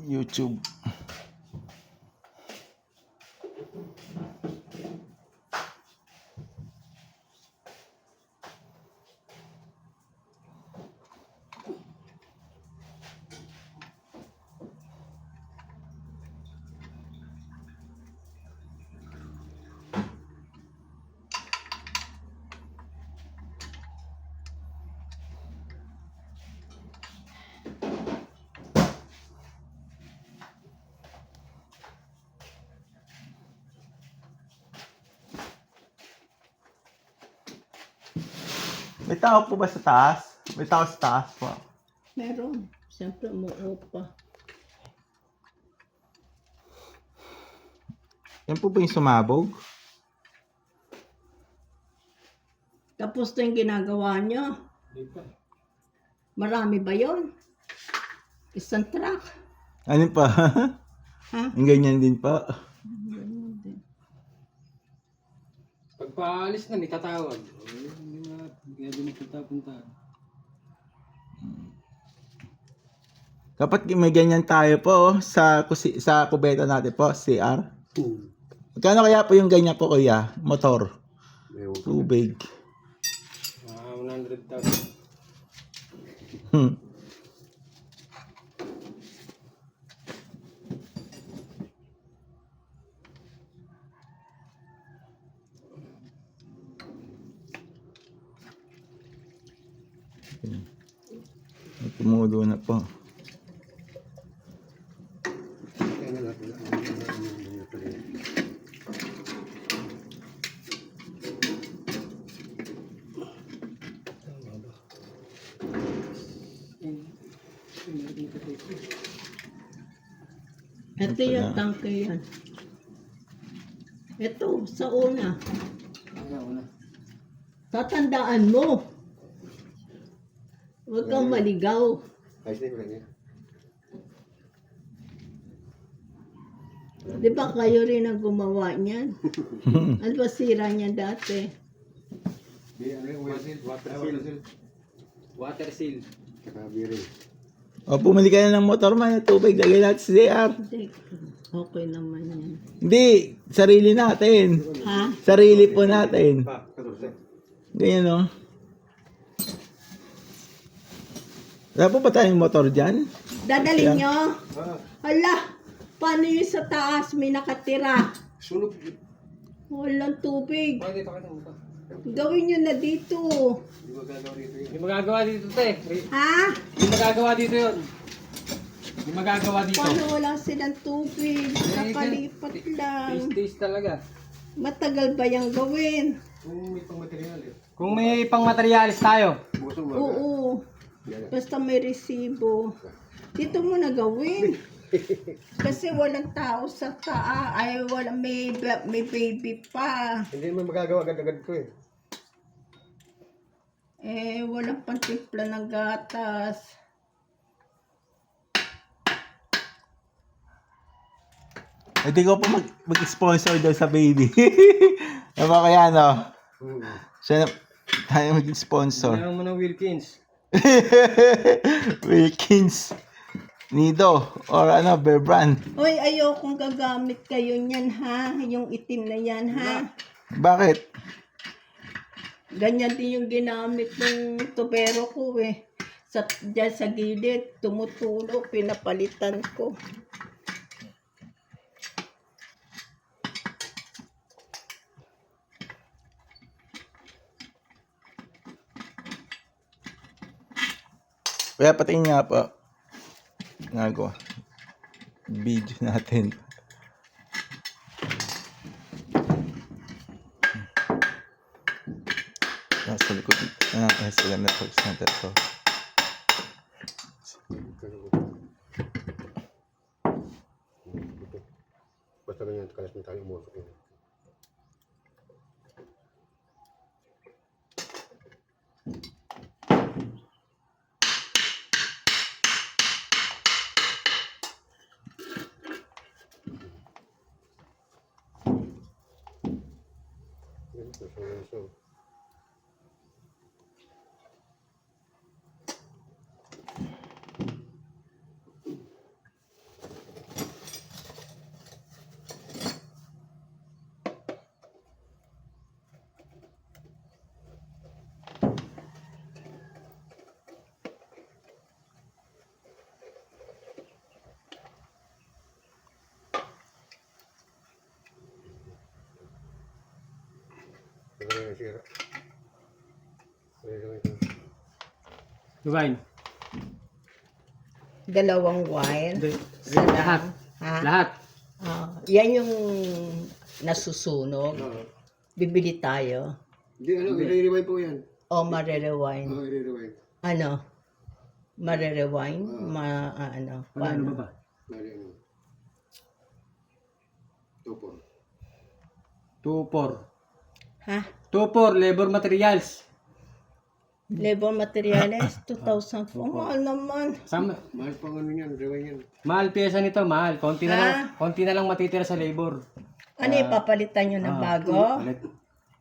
YouTube. May tao po ba sa taas? May tao sa taas po. Meron. Siyempre, umuupa. Yan po ba yung sumabog? Tapos na yung ginagawa nyo. Marami ba yon? Isang truck. Ano pa? Ha? Ang ganyan din pa. Ganun din. Pagpaalis na, may tatawag. Hindi na punta-punta. Dapat may ganyan tayo po sa kubeta natin po, CR. Magkano kaya po yung ganyan po, kuya? Motor. Tubig. 100,000. Hmm. Tumulo na po. Ito yung tangke yan. Ito, sa una. Tatandaan mo. Huwag kang maligaw. Di ba kayo rin ang gumawa niyan? Ano ba sira niya dati? Water seal. O, pumili ka na ng motor man, tubig, lagay natin sa CR. Hindi. Okay naman yan. Hindi, sarili natin. Ha? Sarili po natin. Ganyan, no? Wala po ba tayong motor dyan? Dadalhin nyo? Hala, paano yung sa taas may nakatira? Sunog. Walang tubig. Pakita mo pa. Gawin nyo na dito. Hindi magagawa dito, te. Ha? Hindi magagawa dito yun. Hindi magagawa dito. Paano wala silang tubig? Nakalipat lang. Taste talaga. Matagal ba yung gawin? Kung may pang materialis tayo. Oo. Basta may resibo. Dito mo na gawin. Kasi walang tao sa ay walang may baby pa. Hindi mo magagawa agad-agad ko eh. Walang pantimpla ng gatas. Hindi ko pa mag-sponsor daw sa baby. Ano ba kaya, no? Siya na, tayo mag-sponsor. Kailangan mo ng Wilkins. Wilkins. Nido. Or ano, Bear Brand. Hoy, ayokong gagamit kayo niyan ha. Yung itim na yan ha. Bakit? Ganyan din yung ginamit ng tubero ko eh. Diyan sa gilid, tumutulo, pinapalitan ko. Kaya patingin nga po. Nagawa. Video natin. Nasa likod. SLM Network Center to. Basta ganyan, kalas na tayo umusok yun. So. nasira. Re-rewind ko. Divine. Dalawang wire. Isa Lahat. lang. Ha? Lahat. Yan yung nasusunog. Oo. Bibili tayo. Hindi, i-rewind po yan. O mare-rewind. Oo, i-rewind. Ano? Mare-rewind? Ano Paano? ba ba? Bali, ano. 2-4. 2-4. Ha? 2-4, labor materials. Labor materials, 2,000. Oh, mahal naman. Sama. Mahal pang ano yan, rewind yan. Mahal pyesa nito, mahal. Konti na lang matitira sa labor. Ano, ipapalitan nyo ng bago? Ulit.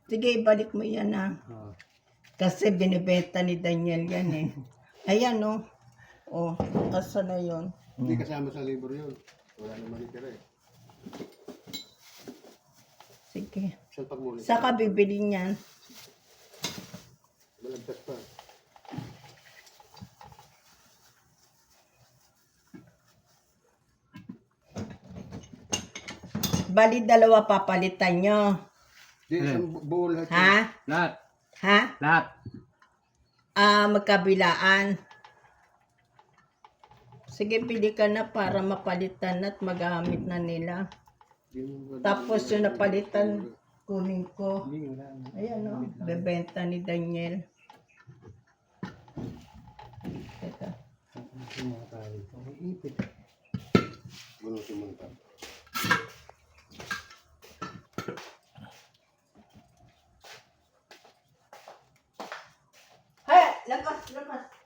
Sige, ibalik mo yan Kasi binibenta ni Daniel yan eh. Ayan oh. Oh, asa na yun? Hindi kasama sa labor yun. Wala naman itira eh. Sige. Salpak muna. Saka bibili niyan. Malagtas pa. Bali, dalawa papalitan nyo. Di, isang buo lahat. Ha? Lahat. Ha? Lahat. Magkabilaan. Sige, pili ka na para mapalitan at magamit na nila. Tapos yung napalitan, kunin ko. Ayan o, bebenta ni Daniel. Teka. Bunutin mo na. Hey, labas, labas.